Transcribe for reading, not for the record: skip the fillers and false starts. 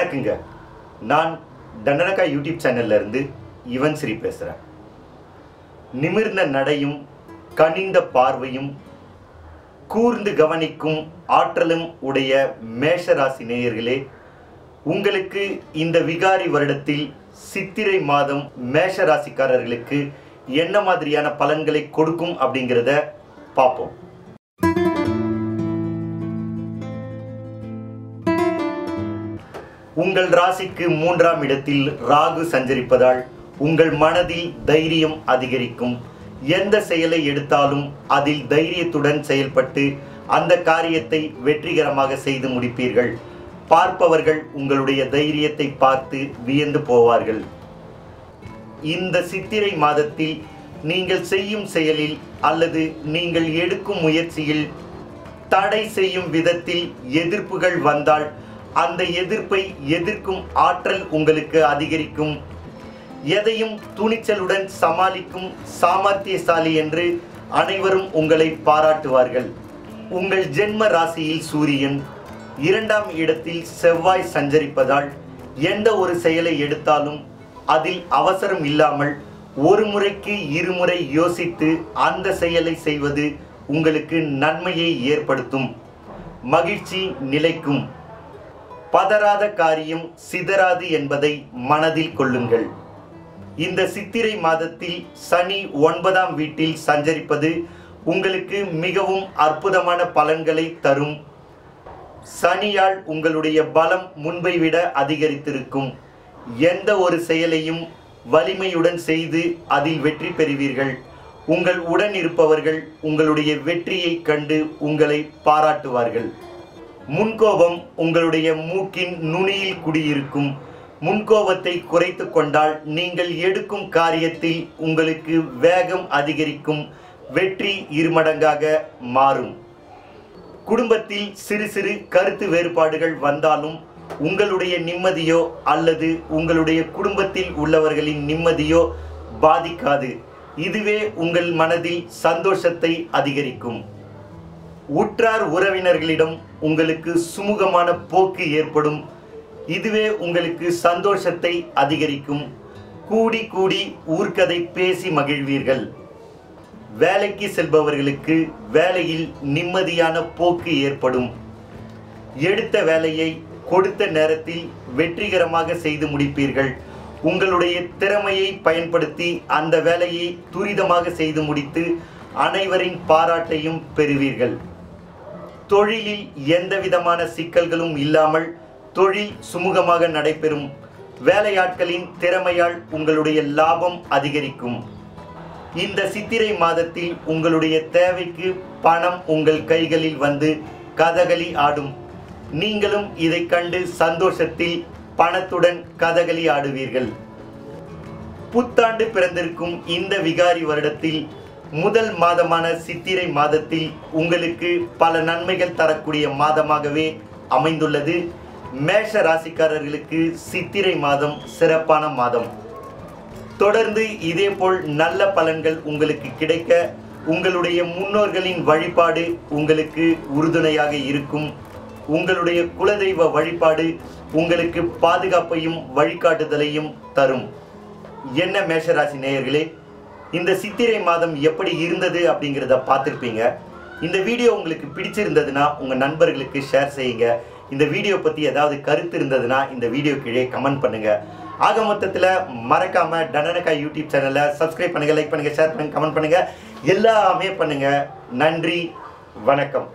வணக்கங்க. நான் தண்டனக்கா யூடியூப் சேனல்ல இருந்து இவன் ஸ்ரீ பேசுகிறேன். நிமிர்ந்த நடையும் கனிந்த பார்வையும் கூர்ந்து கவனிக்கும் ஆற்றலும் உடைய மேஷராசி நேயர்களே, உங்களுக்கு இந்த விகாரி வருடத்தில் சித்திரை மாதம் மேஷராசிக்காரர்களுக்கு என்ன மாதிரியான பலன்களை கொடுக்கும் அப்படிங்கிறத பார்ப்போம். உங்கள் ராசிக்கு 3ஆம் இடத்தில் ராகு சஞ்சரிப்பதால் உங்கள் மனதில் தைரியம் அதிகரிக்கும். எந்த செயலை எடுத்தாலும் அதில் தைரியத்துடன் செயல்பட்டு அந்த காரியத்தை வெற்றிகரமாக செய்து முடிப்பீர்கள். பார்ப்பவர்கள் உங்களுடைய தைரியத்தை பார்த்து வியந்து போவார்கள். இந்த சித்திரை மாதத்தில் நீங்கள் செய்யும் செயலில் அல்லது நீங்கள் எடுக்கும் முயற்சியில் தடை செய்யும் விதத்தில் எதிர்ப்புகள் வந்தால் அந்த எதிர்ப்பை எதிர்க்கும் ஆற்றல் உங்களுக்கு அதிகரிக்கும். எதையும் துணிச்சலுடன் சமாளிக்கும் சாமர்த்தியசாலி என்று அனைவரும் உங்களை பாராட்டுவார்கள். உங்கள் ஜென்ம ராசியில் சூரியன் 2ஆம் இடத்தில் செவ்வாய் சஞ்சரிப்பதால் எந்த ஒரு செயலை எடுத்தாலும் அதில் அவசரம் இல்லாமல் ஒரு முறைக்கு இருமுறை யோசித்து அந்த செயலை செய்வது உங்களுக்கு நன்மையை ஏற்படுத்தும். மகிழ்ச்சி நிலைக்கும். பதறாத காரியம் சிதறாது என்பதை மனதில் கொள்ளுங்கள். இந்த சித்திரை மாதத்தில் சனி 9ஆம் வீட்டில் சஞ்சரிப்பது உங்களுக்கு மிகவும் அற்புதமான பலன்களை தரும். சனியால் உங்களுடைய பலம் முன்பை விட அதிகரித்திருக்கும். எந்த ஒரு செயலையும் வலிமையுடன் செய்து அதில் வெற்றி பெறுவீர்கள். உங்கள் உடன் இருப்பவர்கள் உங்களுடைய வெற்றியை கண்டு உங்களை பாராட்டுவார்கள். முன்கோபம் உங்களுடைய மூக்கின் நுனியில் குடியிருக்கும். முன்கோபத்தை குறைத்து கொண்டால் நீங்கள் எடுக்கும் காரியத்தில் உங்களுக்கு வேகம் அதிகரிக்கும். வெற்றி இருமடங்காக மாறும். குடும்பத்தில் சிறு சிறு கருத்து வேறுபாடுகள் வந்தாலும் உங்களுடைய நிம்மதியோ அல்லது உங்களுடைய குடும்பத்தில் உள்ளவர்களின் நிம்மதியோ பாதிக்காது. இதுவே உங்கள் மனதில் சந்தோஷத்தை அதிகரிக்கும். உற்றார் உறவினர்களிடம் உங்களுக்கு சுமூகமான போக்கு ஏற்படும். இதுவே உங்களுக்கு சந்தோஷத்தை அதிகரிக்கும். கூடி கூடி ஊர்க்கதை பேசி மகிழ்வீர்கள். வேலைக்கு செல்பவர்களுக்கு வேலையில் நிம்மதியான போக்கு ஏற்படும். எடுத்த வேலையை கொடுத்த நேரத்தில் வெற்றிகரமாக செய்து முடிப்பீர்கள். உங்களுடைய திறமையை பயன்படுத்தி அந்த வேலையை துரிதமாக செய்து முடித்து அனைவரின் பாராட்டையும் பெறுவீர்கள். தொழிலில் எந்த விதமான சிக்கல்களும் இல்லாமல் தொழில் சுமூகமாக நடைபெறும். வேலையாட்களின் திறமையால் உங்களுடைய லாபம் அதிகரிக்கும். இந்த சித்திரை மாதத்தில் உங்களுடைய தேவைக்கு பணம் உங்கள் கைகளில் வந்து கதகளி ஆடும். நீங்களும் இதை கண்டு சந்தோஷத்தில் பணத்துடன் கதகளி ஆடுவீர்கள். புத்தாண்டு பிறந்திருக்கும் இந்த விகாரி வருடத்தில் முதல் மாதமான சித்திரை மாதத்தில் உங்களுக்கு பல நன்மைகள் தரக்கூடிய மாதமாகவே அமைந்துள்ளது. மேஷ ராசிக்காரர்களுக்கு சித்திரை மாதம் சிறப்பான மாதம். தொடர்ந்து இதேபோல் நல்ல பலன்கள் உங்களுக்கு கிடைக்க உங்களுடைய முன்னோர்களின் வழிபாடு உங்களுக்கு உறுதுணையாக இருக்கும். உங்களுடைய குலதெய்வ வழிபாடு உங்களுக்கு பாதுகாப்பையும் வழிகாட்டுதலையும் தரும். என்ன மேஷராசி நேயர்களே, இந்த சித்திரை மாதம் எப்படி இருந்தது அப்படிங்கிறத பார்த்துருப்பீங்க. இந்த வீடியோ உங்களுக்கு பிடிச்சிருந்ததுன்னா உங்கள் நண்பர்களுக்கு ஷேர் செய்யுங்க. இந்த வீடியோ பற்றி ஏதாவது கருத்து இருந்ததுன்னா இந்த வீடியோ கீழே கமெண்ட் பண்ணுங்கள். ஆக மொத்தத்தில் மறக்காமல் தண்டனக்கா யூடியூப் சேனலை சப்ஸ்கிரைப் பண்ணுங்கள், லைக் பண்ணுங்கள், ஷேர் பண்ணுங்கள், கமெண்ட் பண்ணுங்கள், எல்லாமே பண்ணுங்கள். நன்றி, வணக்கம்.